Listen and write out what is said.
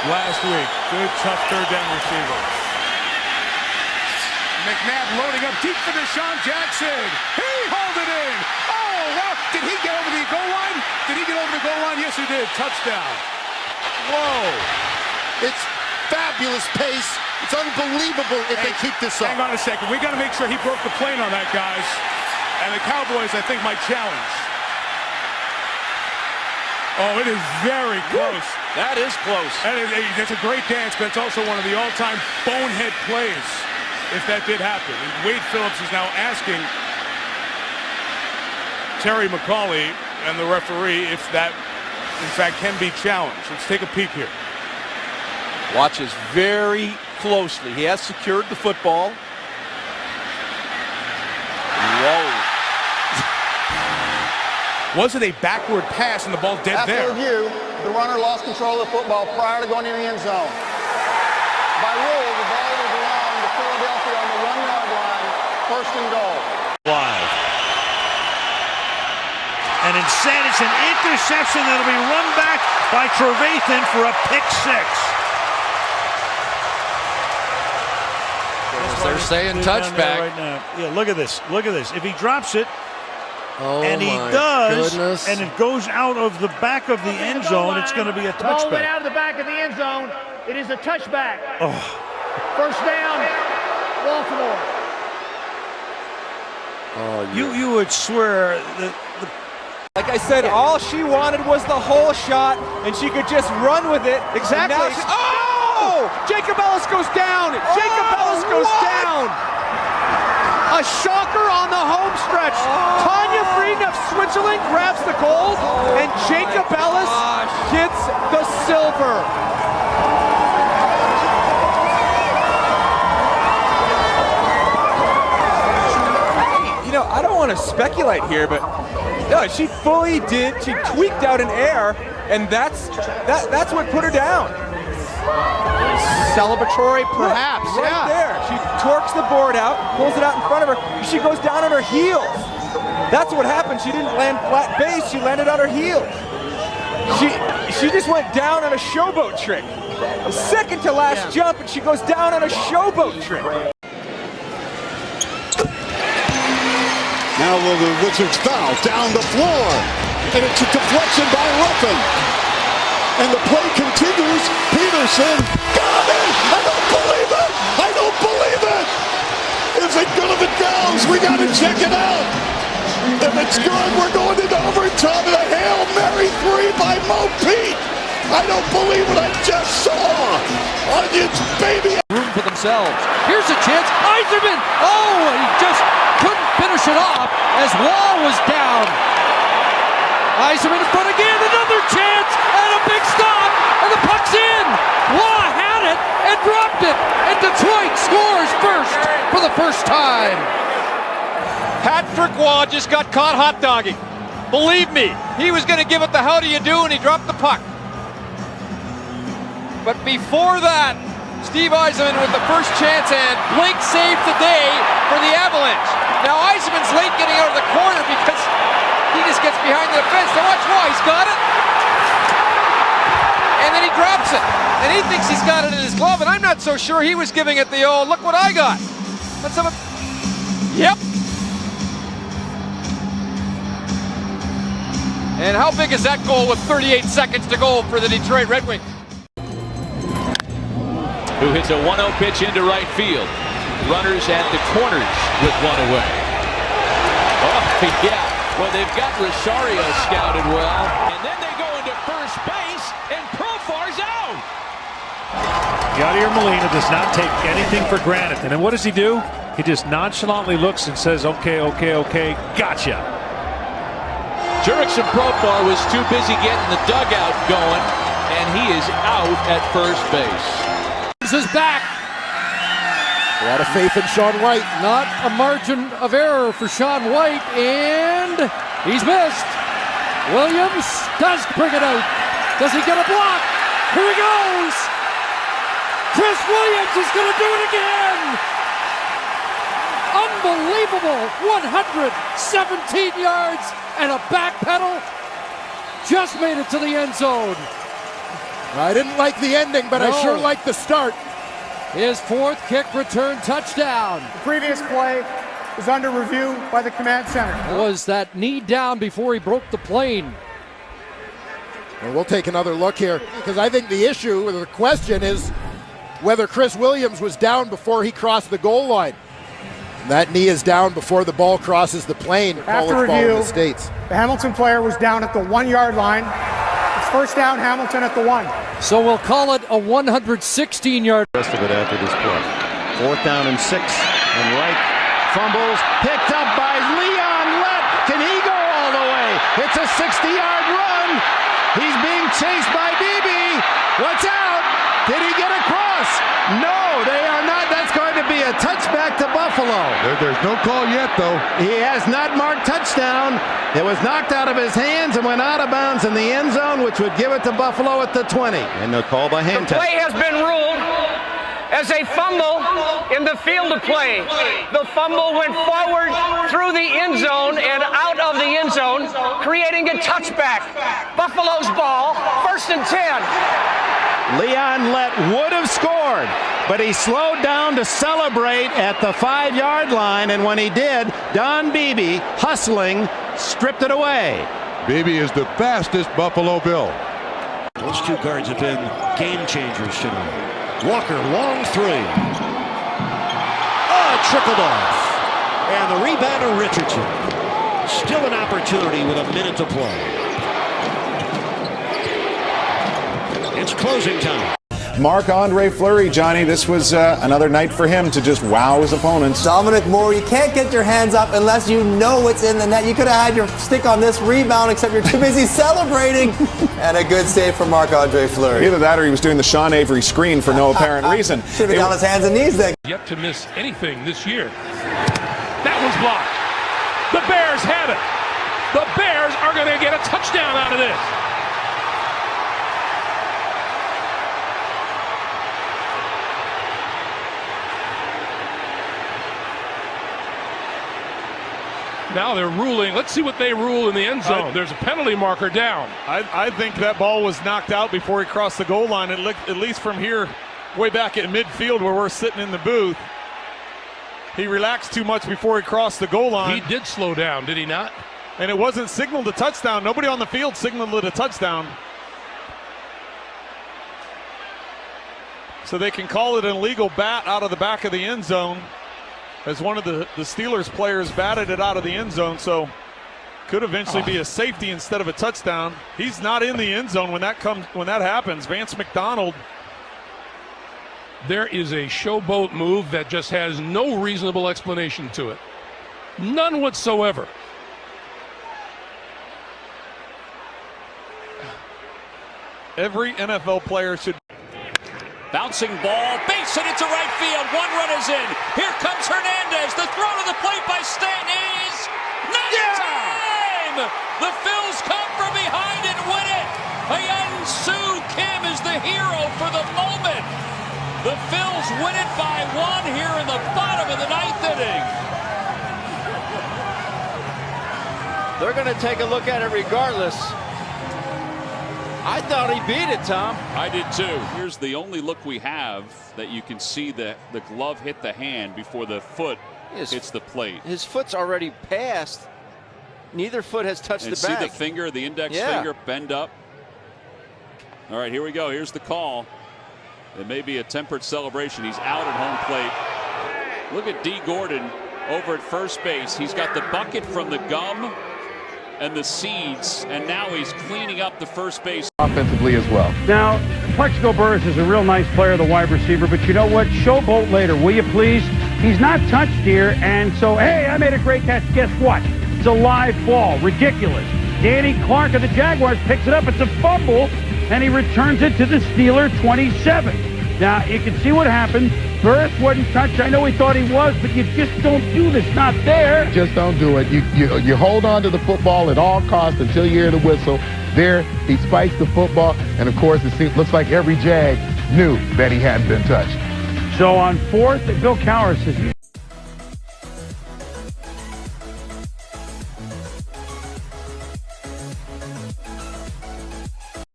last week. Good, tough third down receiver. McNabb loading up deep for Deshaun Jackson. He hauled it in. Oh, wow. Did he get over the goal line? Did he get over the goal line? Yes, he did. Touchdown. Whoa. It's fabulous pace. It's unbelievable if they keep this up. Hang on a second. We got to make sure he broke the plane on that, guys. And the Cowboys, I think, might challenge. Oh, it is very close. That is close. That's a great dance, but it's also one of the all-time bonehead plays, if that did happen. And Wade Phillips is now asking Terry McCauley and the referee if that, in fact, can be challenged. Let's take a peek here. Watches very closely. He has secured the football. Whoa. Was it a backward pass and the ball dead After there? review, the runner lost control of the football prior to going into the end zone. By rule, the ball will belong to Philadelphia on the 1-yard line, first and goal. Live. And instead, it's an interception that'll be run back by Trevathan for a pick six. They're saying touchback. Right now. Yeah, look at this. Look at this. If he drops it, Oh, and he my does, goodness. and it goes out of the back of the end zone, it's going to be a The ball went touchback. out of the back of the end zone. It is a touchback. Oh. First down, Baltimore. Oh, You would swear that Like I said, all she wanted was the whole shot, and she could just run with it. Exactly. Oh! Jacob Ellis goes down. Jacob Ellis goes down. A shocker on the home stretch. Tanya Frieden of Switzerland grabs the gold, and Jacob Ellis gets the silver. You know, I don't want to speculate here, but no, she fully did. She tweaked out an air, and that's what put her down. Celebratory, perhaps. Right there. She torques the board out, pulls it out in front of her. She goes down on her heels. That's what happened. She didn't land flat base. She landed on her heels. She just went down on a showboat trick. The second to last jump, and she goes down on a showboat trick. Now will the Wizards foul down the floor. And it's a deflection by Ruffin. And the play continues. Peterson got it! I don't believe it! I don't believe it! Is it good if it goes? We got to check it out. If it's good, we're going into overtime and a Hail Mary 3 by Mo Pete. I don't believe what I just saw. Onions, baby. Room for themselves. Here's a chance. Eiserman! Oh, he just couldn't finish it off as Wall was down. Eiserman in front again. Another chance and a big stop. And the puck's in. Waugh had it and dropped it. And Detroit scores first for the first time. Patrick Waugh just got caught hot dogging. Believe me, he was going to give it the how do you do, and he dropped the puck. But before that, Steve Yzerman with the first chance, and Blake saved the day for the Avalanche. Now Yzerman's late getting out of the corner because he just gets behind the defense. Now watch Waugh, he's got it. And then he drops it. And he thinks he's got it in his glove, and I'm not so sure he was giving it the old, look what I got. Let's have a... Yep. And how big is that goal with 38 seconds to go for the Detroit Red Wings? Who hits a 1-0 pitch into right field. Runners at the corners with one away. Oh, yeah. Well, they've got Rosario scouted well. And then they go into first base, and Profar's out. Yadier Molina does not take anything for granted. And then what does he do? He just nonchalantly looks and says, okay, gotcha. Jurickson Profar was too busy getting the dugout going, and he is out at first base. Is back. A lot of faith in Sean White. Not a margin of error for Sean White, and he's missed. Williams does bring it out. Does he get a block? Here he goes. Chris Williams is going to do it again. Unbelievable. 117 yards and a back pedal. Just made it to the end zone. I didn't like the ending, but I sure liked the start. His fourth kick return touchdown. The previous play is under review by the command center. Was that knee down before he broke the plane? And we'll take another look here, because I think the issue, or the question, is whether Chris Williams was down before he crossed the goal line. And that knee is down before the ball crosses the plane. After review, the Hamilton player was down at the 1 yard line. It's first down, Hamilton at the 1. So we'll call it a 116-yard. Rest of it after this play. 4th down and 6. And Reich fumbles, picked up by Leon Lett. Can he go all the way? It's a 60-yard run. He's being chased by Beebe. What's out? Did he get across? No, they are not. That's going to be a touchback to Buffalo. There's no call yet, though. He has not marked touchdown. It was knocked out of his hands and went out of bounds in the end zone, which would give it to Buffalo at the 20. And the call by hand The play has been ruled as a fumble in the field of play. The fumble went forward through the end zone and out of the end zone, creating a touchback. Buffalo's ball, 1st and 10. Leon Lett would have scored, but he slowed down to celebrate at the 5-yard line, and when he did, Don Beebe, hustling, stripped it away. Beebe is the fastest Buffalo Bill. Those two guards have been game changers tonight. Walker, long 3. Trickled off. And the rebound of Richardson. Still an opportunity with a minute to play. It's closing time. Marc-Andre Fleury, Johnny, this was another night for him to just wow his opponents. Dominic Moore, you can't get your hands up unless you know what's in the net. You could have had your stick on this rebound, except you're too busy celebrating. And a good save from Marc-Andre Fleury. Either that or he was doing the Sean Avery screen for no apparent reason. Should have got his hands and knees there. Yet to miss anything this year. That one's blocked. The Bears have it. The Bears are going to get a touchdown out of this. Now they're ruling. Let's see what they rule in the end zone. There's a penalty marker down. I think that ball was knocked out before he crossed the goal line. At least from here, way back at midfield where we're sitting in the booth. He relaxed too much before he crossed the goal line. He did slow down, did he not? And it wasn't signaled a touchdown. Nobody on the field signaled it a touchdown. So they can call it an illegal bat out of the back of the end zone, as one of the Steelers players batted it out of the end zone, so could eventually be a safety instead of a touchdown. He's not in the end zone when that happens. Vance McDonald. There is a showboat move that just has no reasonable explanation to it. None whatsoever. Every NFL player should. Bouncing ball, base it into right field. One run is in. Here comes Hernandez. The throw to the plate by Stanton is not in time. The Phils come from behind and win it. Hyun Soo Kim is the hero for the moment. The Phils win it by 1 here in the bottom of the 9th inning. They're going to take a look at it regardless. I thought he beat it, Tom. I did too. Here's the only look we have that you can see the glove hit the hand before the foot hits the plate. His foot's already passed. Neither foot has touched the bag. See the finger, the index finger bend up. All right, here we go. Here's the call. It may be a tempered celebration. He's out at home plate. Look at D. Gordon over at first base. He's got the bucket from the gum and the seeds, and now he's cleaning up the first base offensively as well. Now, Plexico Burris is a real nice player, the wide receiver, but you know what? Showboat later, will you please? He's not touched here, and so, hey, I made a great catch. Guess what? It's a live ball. Ridiculous. Danny Clark of the Jaguars picks it up. It's a fumble, and he returns it to the Steeler 27. Now, you can see what happened. Burris wasn't touched. I know he thought he was, but you just don't do this. Not there. Just don't do it. You hold on to the football at all costs until you hear the whistle. There, he spikes the football, and of course, it looks like every Jag knew that he hadn't been touched. So on 4th, Bill Cowher says,